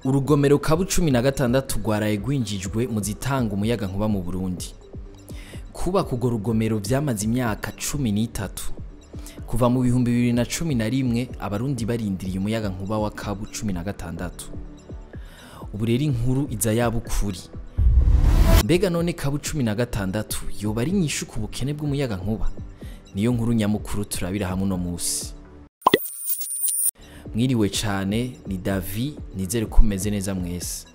Urugomero Kabu 16 rwaraye rwinjijwe mu zitanga umuyagankuba mu Burundi. Kuba kugo rugomero vyamaze imyaka 13. Kuva mu 2011 abarundi barindiriye umuyagankuba wa Kabu 16. Ubu rero inkuru iza yabukuri. Mbega none Kabu 16 yoba ari inyishu ku bukene bw'umuyagankuba? Niyo nkuru nyamukuru turabira hamwe no Musi. Mwiriwe cane, ni Davi, nizere ko meze neza mwese.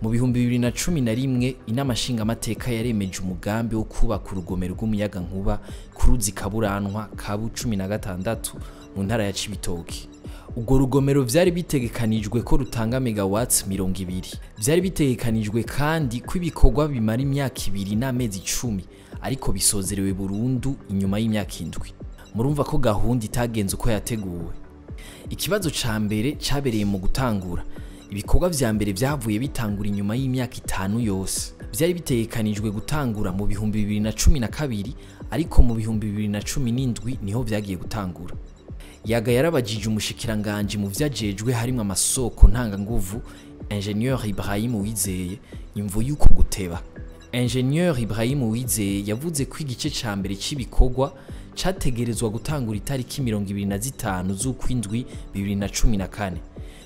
Mu 2011 inama nshingamateka yaremeje umugambi wo kubaka urugomero rw'umuyagankuba ku ruzi Kaburanwa Kabu 16 mu ntara ya Cibitoke. Ubwo rugomero vyari bitegekanijwe ko rutanga megawatts 200. Vyari bitegekanijwe kandi ko ibikorwa bimara imyaka 2 n'amezi 10, ariko bisozerewe burundu inyuma y'imyaka 7. Murumva ko gahunda itagenze uko yateguwe. Ikibazo ca mbere cabereye mu gutangura. Ibikorwa vya mbere vyavuye bitangura inyuma y'imyaka 5 yose. Vyari bitegekanijwe gutangura mu 2012, ariko mu 2017 niho vyagiye gutangura. Yaga yarabajije umushikiranganje mu vyajejwe harimo amasoko ntanga nguvu, Ingenieur Ibrahim Wizeye, imvo yuko guteba. Ingenieur Ibrahim Wizeye yavuze ko igice ca mbere c'ibikorwa categerezwa gutangura itariki 25 z'ukwindwi 2014,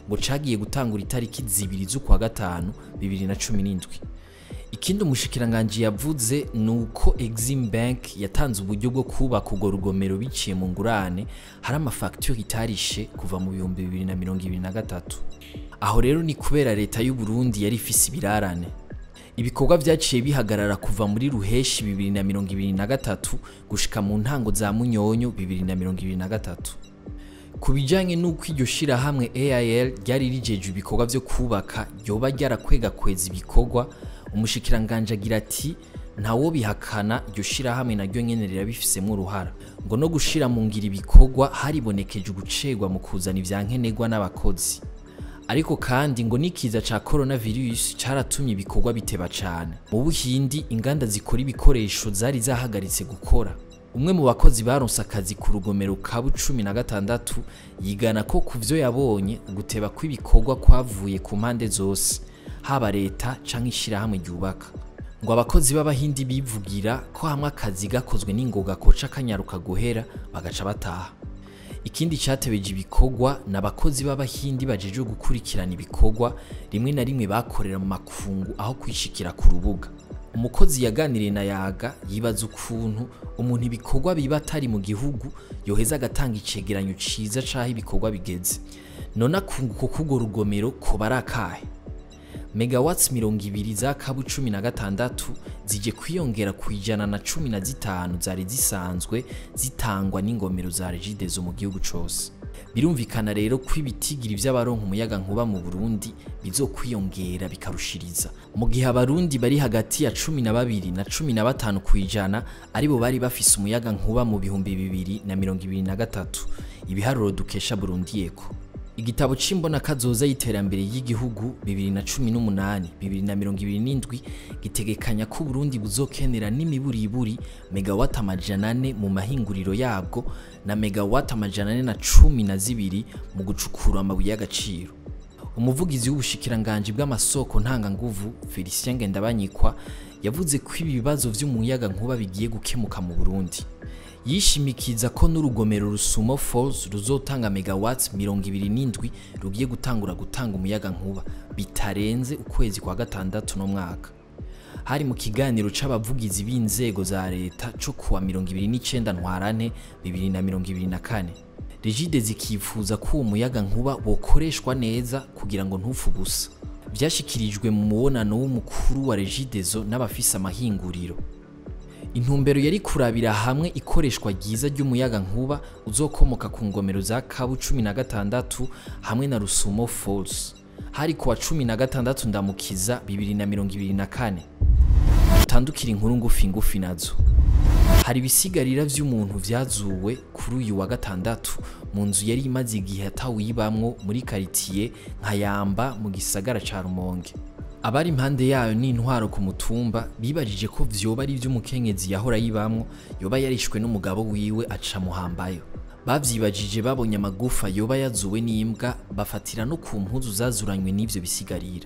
ngo cagiye gutangura itariki 2 z'ukwa gatanu 2017. Ikindi umushikiranganje yavuze nuko Exim Bank yatanze uburyo bwo kubaka urwo rugomero biciye mu ngurane, hari amafacture itarishe kuva mu 2023. Aho rero ni kubera leta y'u Burundi yari ifise ibirarane. Ibikorwa vyaciye bihagarara kuva muri ruheshi 2023 gushika mu ntango za munyonyo 2023. Kubijanye nuko iryo shira hamwe AIL ryari rijeje ibikorwa vyo kubaka ryoba ryarakwega kweza ibikorwa, umushikiranganje agira ati ntawo bihakana iryo shira hamwe naryo nyene rirabifisemo uruhara, ngo no gushira mu ngira ibikorwa haribonekeje ugucegwa mu kuzana ivyankenerwa n'abakozi. Ariko kandi ngo nikiza ca coronavirus caratumye ibikorwa biteba cane. Mu Buhindi inganda zikora ibikoresho zari zahagaritse gukora. Umwe mu bakozi baronse akazi ku rugomero Kabu 16 yigana ko kuvyo yabonye uguteba kw'ibikorwa kwavuye ku mpande zose, haba leta canke ishira hamwe ryubaka. Ngo abakozi b'Abahindi bivugira ko hamwe akazi gakozwe n'ingoga koca kanyaruka guhera bagaca bataha. Ikindi cyatebeje ibikorwa n'abakozi b'Abahindi bajeje gukurikirana ibikorwa, rimwe na rimwe bakorera mu makungu aho kwishikira ku rubuga. Umukozi yaganiriye na Yaga yibaza ukuntu umuntu ibikorwa biba atari mu gihugu yoheza agatanga icegeranyo ciza caho ibikorwa bigeze. None akunguko k'urwo rugomero ko barakahe? Megawatts 200 za Kabu 16 zije kwiyongera ku 115 zari zisanzwe zitangwa n'ingomero za Regidezo mu gihugu cose. Birumvikana rero ko ibitigiri vy'abaronka umuyagankuba mu Burundi bizokwiyongera bikarushiriza. Mu gihe abarundi bari hagati ya 12 na 15 kwijana aribo bari bafise umuyagankuba mu 2023, ibiharuro dukesha Burundi Eko. Igitabo c'imbona kazoza y'iterambere y'igihugu 2018-2027 gitegekanya ko Burundi buzokenera n'imiburiburi megawatt 400 mu mahinguriro yabwo na megawatt 412 mu gucukura amabuye y'agaciro. Umuvugizi w'ubushikiranganje bw'amasoko ntanga nguvu Felicien Ngendabanyikwa yavuze ko ibibazo vy'umuyagankuba bigiye gukemuka mu Burundi. Yishimikiza ko n'urugomero Rusumo Falls ruzotanga megawatts 27 rugiye gutangura gutanga umuyagankuba bitarenze ukwezi kwa gatandatu no mwaka. Hari mu kiganiro c'abavugizi b'inzego za leta cyo kuwa 29 Ntwarante 2024. Regide zikifuza ko umuyagankuba bokoreshwa neza kugira ngo ntufu busa. Vyashikirijwe mu mubonano w'umukuru wa Regidezo n'abafise amahinguriro. Intumbero yari kurabira hamwe ikoreshwa ryiza ry'umuyagankuba uzokomoka ku ngomero za Kabu 16 hamwe na Rusumo Falls. Hari kuwa 16 Ndamukiza 2024. Tandukira inkuru ngufi nazo. Hari bisigarira vy'umuntu vyazuwe kuri uyu wa gatandatu mu nzu yari imaze igihe atawibamwo muri quartier Nkayamba mu gisagara ca Rumonge. Abari impande yayo n'intwaro ku mutumba bibajije ko vyoba ari vy'umukenyezi yahora yibamwo yoba yarishwe n'umugabo wiwe aca muhambayo. bavyibajije babonye amagufa yoba yazuwe n'imbwa bafatira no ku mpuzu zazuranywe n'ivyo bisigarira.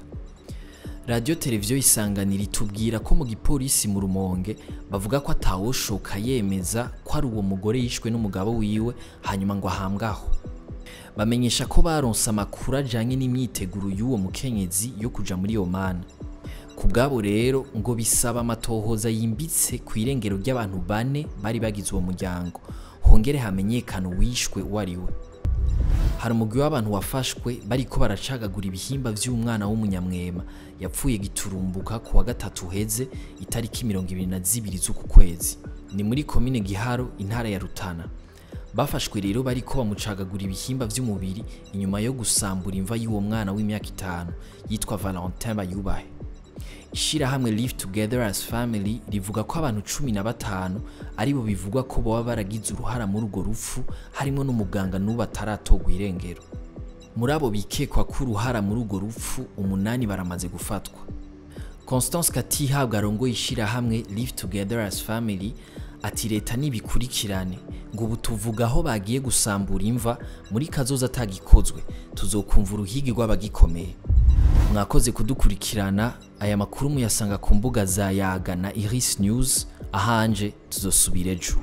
Radio televiziyo Isanganiro itubwira ko mu gipolisi mu Rumonge bavuga ko atawoshoka yemeza ko ari uwo mugore yishwe n'umugabo wiwe hanyuma ngo ahambwaho. Bamenyesha ko baronse amakuru ajanye n'imyiteguro y'uwo mukenyezi yo kuja muri Oman. Ku bwabo rero ngo bisaba amatohoza yimbitse ku irengero ry'abantu bane bari bagize uwo muryango, hongere hamenyekana uwishwe uwariwe. Hari umugwi w'abantu wafashwe bariko baracagagura ibihimba vy'umwana w'umunyamwema yapfuye giturumbuka ku wa gatatu heze itariki 22 z'uku kwezi. Ni muri komine Giharo intara ya Rutana. Bafashwe rero bariko bamucagagura ibihimba vy'umubiri inyuma yo gusambura imva y'uwo mwana w'imyaka 5 yitwa Valentin Bayubahe. Ishirahamwe Live Together as Family rivuga ko abantu 15 aribo bivugwa ko boba baragize uruhara muri urwo rupfu, harimo n'umuganga n'ubu ataratogwa irengero. Muri abo bikekwa ko uruhara muri urwo rupfu 8 baramaze gufatwa. Constance Katihabwa arongoye ishirahamwe Live Together as Family ati leta nibikurikirane ngo butuvuga aho bagiye gusambura imva muri kazoza atagikozwe tuzokumva uruhigi rw'abagikomeye. Mwakoze kudukurikirana, aya makuru muyasanga ku mbuga za Yaga na Iris News, ahanje tuzosubira ejo.